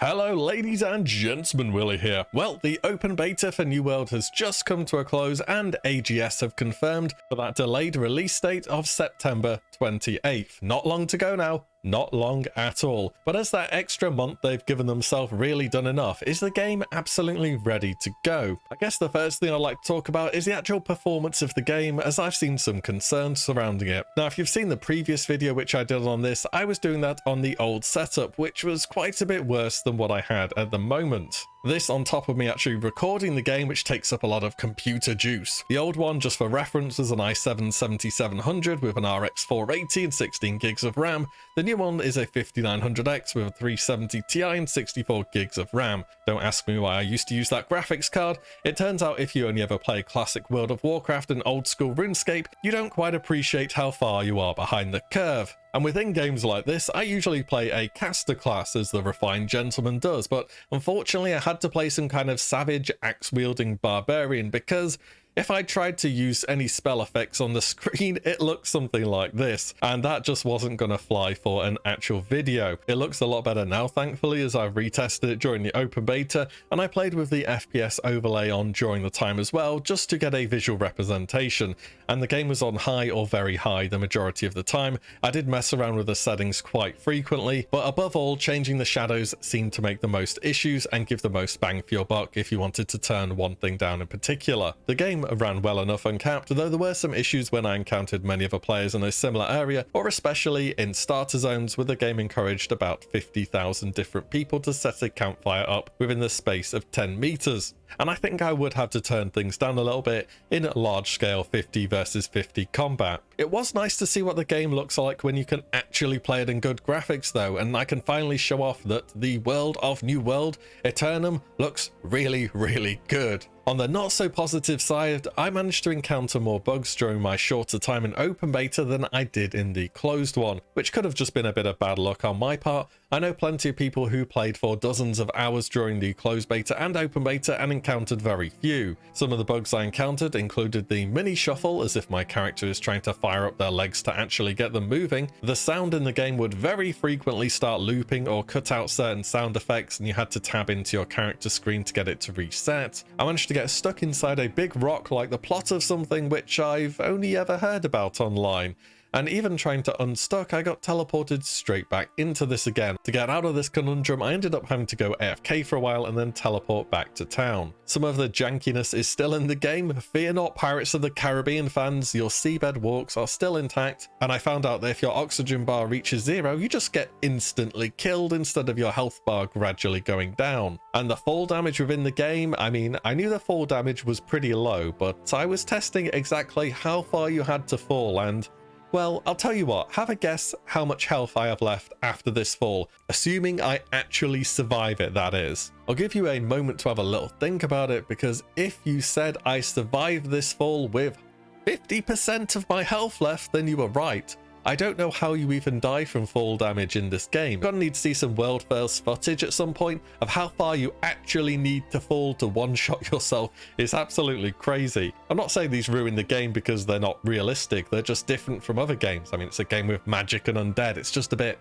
Hello ladies and gentlemen, Willie here. Well, the open beta for New World has just come to a close and AGS have confirmed for that delayed release date of September 28th. Not long to go now. Not long at all. But as that extra month they've given themselves really done enough, is the game absolutely ready to go? I guess the first thing I'd like to talk about is the actual performance of the game, as I've seen some concerns surrounding it. Now, if you've seen the previous video which I did on this, I was doing that on the old setup, which was quite a bit worse than what I had at the moment. This on top of me actually recording the game, which takes up a lot of computer juice. The old one, just for reference, was an i7-7700 with an RX 480 and 16 gigs of RAM. The new one is a 5900X with a 370 Ti and 64 gigs of RAM. Don't ask me why I used to use that graphics card. It turns out if you only ever play classic World of Warcraft and old school RuneScape, you don't quite appreciate how far you are behind the curve. And within games like this, I usually play a caster class as the refined gentleman does, but unfortunately I had to play some kind of savage axe-wielding barbarian because if I tried to use any spell effects on the screen, it looks something like this, and that just wasn't going to fly for an actual video. It looks a lot better now, thankfully, as I've retested it during the open beta, and I played with the FPS overlay on during the time as well, just to get a visual representation, and the game was on high or very high the majority of the time. I did mess around with the settings quite frequently, but above all, changing the shadows seemed to make the most issues and give the most bang for your buck if you wanted to turn one thing down in particular. The game ran well enough uncapped, though there were some issues when I encountered many other players in a similar area, or especially in starter zones where the game encouraged about 50,000 different people to set a campfire up within the space of 10 meters. And I think I would have to turn things down a little bit in large scale 50 versus 50 combat. It was nice to see what the game looks like when you can actually play it in good graphics though, and I can finally show off that the world of New World, Eternum, looks really, really good. On the not so positive side, I managed to encounter more bugs during my shorter time in open beta than I did in the closed one, which could have just been a bit of bad luck on my part. I know plenty of people who played for dozens of hours during the closed beta and open beta and encountered very few. Some of the bugs I encountered included the mini shuffle, as if my character is trying to fire up their legs to actually get them moving. The sound in the game would very frequently start looping or cut out certain sound effects, and you had to tab into your character screen to get it to reset. I managed to get stuck inside a big rock like the plot of something which I've only ever heard about online. And even trying to unstuck, I got teleported straight back into this again. To get out of this conundrum, I ended up having to go AFK for a while and then teleport back to town. Some of the jankiness is still in the game. Fear not, Pirates of the Caribbean fans, your seabed walks are still intact. And I found out that if your oxygen bar reaches 0, you just get instantly killed instead of your health bar gradually going down. And the fall damage within the game, I mean, I knew the fall damage was pretty low, but I was testing exactly how far you had to fall, and well, I'll tell you what, have a guess how much health I have left after this fall, assuming I actually survive it, that is. I'll give you a moment to have a little think about it, because if you said I survived this fall with 50% of my health left, then you were right. I don't know how you even die from fall damage in this game. You're gonna need to see some world first footage at some point of how far you actually need to fall to one-shot yourself. It's absolutely crazy. I'm not saying these ruin the game because they're not realistic, they're just different from other games. I mean, it's a game with magic and undead, it's just a bit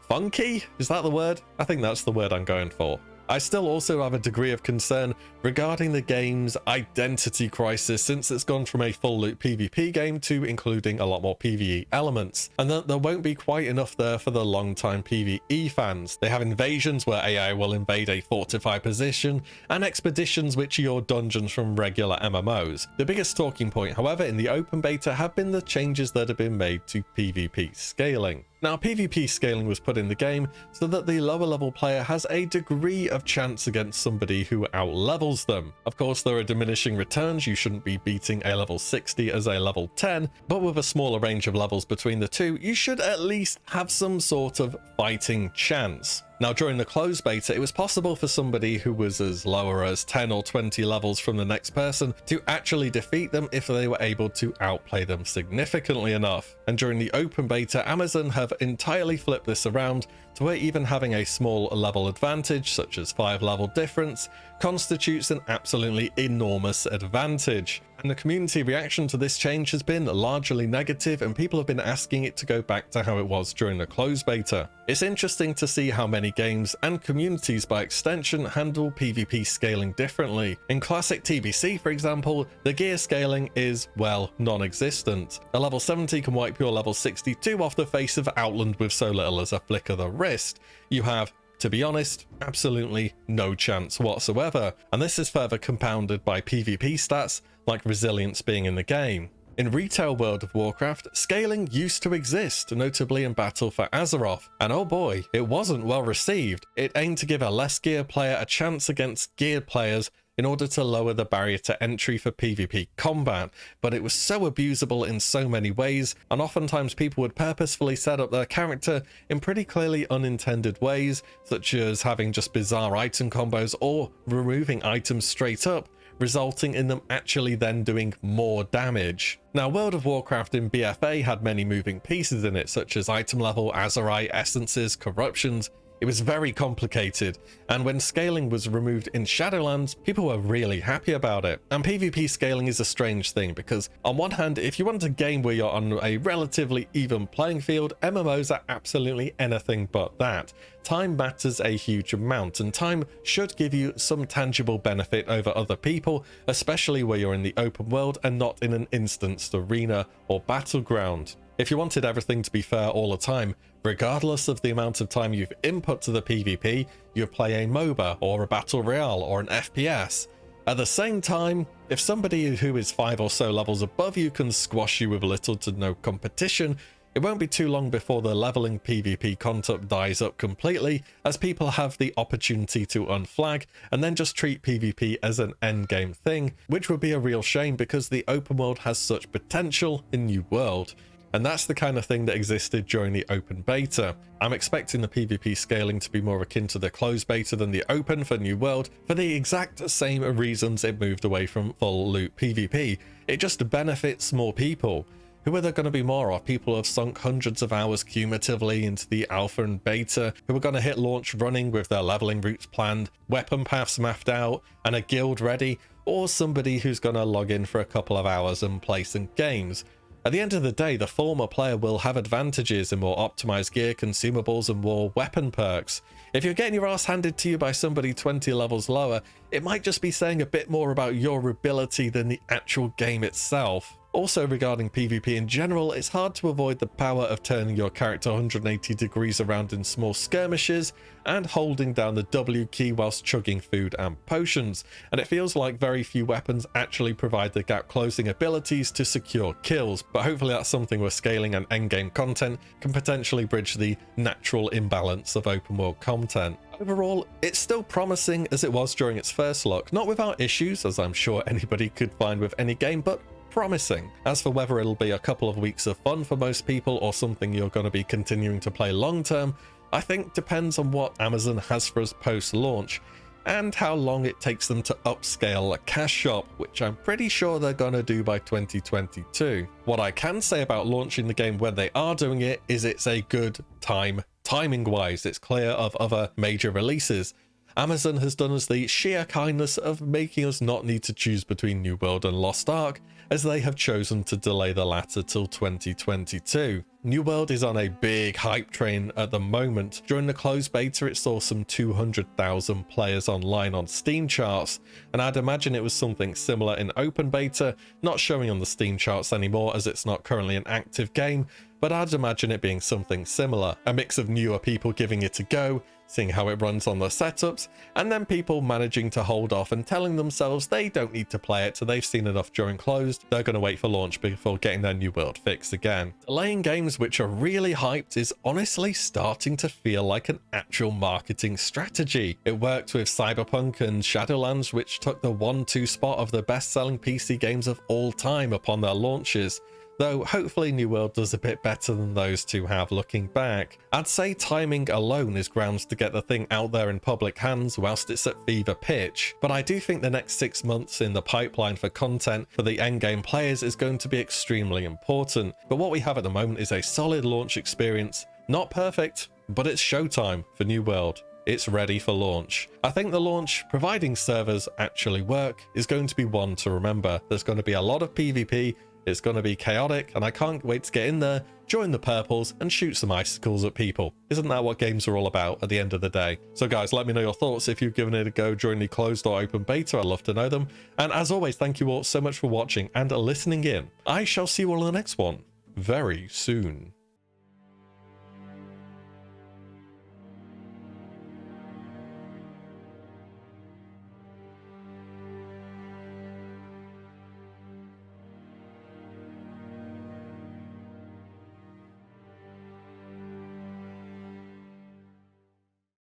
funky? Is that the word? I think that's the word I'm going for. I still also have a degree of concern regarding the game's identity crisis, since it's gone from a full loop PvP game to including a lot more PvE elements, and that there won't be quite enough there for the long-time PvE fans. They have invasions where AI will invade a fortified position, and expeditions which are your dungeons from regular MMOs. The biggest talking point, however, in the open beta have been the changes that have been made to PvP scaling. Now, PvP scaling was put in the game so that the lower level player has a degree of chance against somebody who outlevels them. Of course, there are diminishing returns. You shouldn't be beating a level 60 as a level 10, but with a smaller range of levels between the two, you should at least have some sort of fighting chance. Now, during the closed beta, it was possible for somebody who was as lower as 10 or 20 levels from the next person to actually defeat them if they were able to outplay them significantly enough. And during the open beta, Amazon have entirely flipped this around to where even having a small level advantage, such as 5 level difference, constitutes an absolutely enormous advantage. And the community reaction to this change has been largely negative, and people have been asking it to go back to how it was during the closed beta. It's interesting to see how many games, and communities by extension, handle PvP scaling differently. In classic TBC, for example, the gear scaling is, well, non-existent. A level 70 can wipe your level 62 off the face of Outland with so little as a flick of the wrist. You have, to be honest, absolutely no chance whatsoever, and this is further compounded by PvP stats like resilience being in the game. In retail World of Warcraft, scaling used to exist, notably in Battle for Azeroth, and oh boy, it wasn't well received. It aimed to give a less geared player a chance against geared players in order to lower the barrier to entry for PvP combat, but it was so abusable in so many ways, and oftentimes people would purposefully set up their character in pretty clearly unintended ways, such as having just bizarre item combos or removing items straight up, resulting in them actually then doing more damage. Now, World of Warcraft in BFA had many moving pieces in it, such as item level, Azerite, essences, corruptions. It was very complicated, and when scaling was removed in Shadowlands, people were really happy about it. And PvP scaling is a strange thing, because on one hand, if you want a game where you're on a relatively even playing field, MMOs are absolutely anything but that. Time matters a huge amount, and time should give you some tangible benefit over other people, especially where you're in the open world and not in an instanced arena or battleground. If you wanted everything to be fair all the time, regardless of the amount of time you've input to the PvP, you'd play a MOBA or a Battle Royale or an FPS. At the same time, if somebody who is 5 or so levels above you can squash you with little to no competition, it won't be too long before the leveling PvP concept dies up completely, as people have the opportunity to unflag and then just treat PvP as an endgame thing, which would be a real shame because the open world has such potential in New World. And that's the kind of thing that existed during the open beta. I'm expecting the PvP scaling to be more akin to the closed beta than the open for New World, for the exact same reasons it moved away from full loot PvP. It just benefits more people. Who are there going to be more of? People who have sunk hundreds of hours cumulatively into the alpha and beta, who are going to hit launch running with their leveling routes planned, weapon paths mapped out, and a guild ready, or somebody who's going to log in for a couple of hours and play some games. At the end of the day, the former player will have advantages in more optimized gear, consumables, and more weapon perks. If you're getting your ass handed to you by somebody 20 levels lower, it might just be saying a bit more about your ability than the actual game itself. Also, regarding PvP in general, it's hard to avoid the power of turning your character 180 degrees around in small skirmishes and holding down the W key whilst chugging food and potions, and it feels like very few weapons actually provide the gap closing abilities to secure kills, but hopefully that's something where scaling and endgame content can potentially bridge the natural imbalance of open world content. Overall, it's still promising as it was during its first look, not without issues, as I'm sure anybody could find with any game, but promising. As for whether it'll be a couple of weeks of fun for most people or something you're going to be continuing to play long term, I think depends on what Amazon has for us post-launch and how long it takes them to upscale a cash shop, which I'm pretty sure they're going to do by 2022. What I can say about launching the game when they are doing it is it's a good time. Timing-wise, it's clear of other major releases. Amazon has done us the sheer kindness of making us not need to choose between New World and Lost Ark, as they have chosen to delay the latter till 2022. New World is on a big hype train at the moment. During the closed beta, it saw some 200,000 players online on Steam charts, and I'd imagine it was something similar in open beta, not showing on the Steam charts anymore as it's not currently an active game, but I'd imagine it being something similar. A mix of newer people giving it a go, seeing how it runs on the setups, and then people managing to hold off and telling themselves they don't need to play it, so they've seen enough during closed, they're going to wait for launch before getting their New World fixed again. Delaying games which are really hyped is honestly starting to feel like an actual marketing strategy. It worked with Cyberpunk and Shadowlands, which took the 1-2 spot of the best-selling PC games of all time upon their launches. Though hopefully New World does a bit better than those two have looking back. I'd say timing alone is grounds to get the thing out there in public hands whilst it's at fever pitch, but I do think the next 6 months in the pipeline for content for the endgame players is going to be extremely important. But what we have at the moment is a solid launch experience, not perfect, but it's showtime for New World. It's ready for launch. I think the launch, providing servers actually work, is going to be one to remember. There's going to be a lot of PvP, it's going to be chaotic, and I can't wait to get in there, join the purples, and shoot some icicles at people. Isn't that what games are all about at the end of the day? So guys, let me know your thoughts if you've given it a go during the closed or open beta. I'd love to know them. And as always, thank you all so much for watching and listening in. I shall see you all in the next one very soon.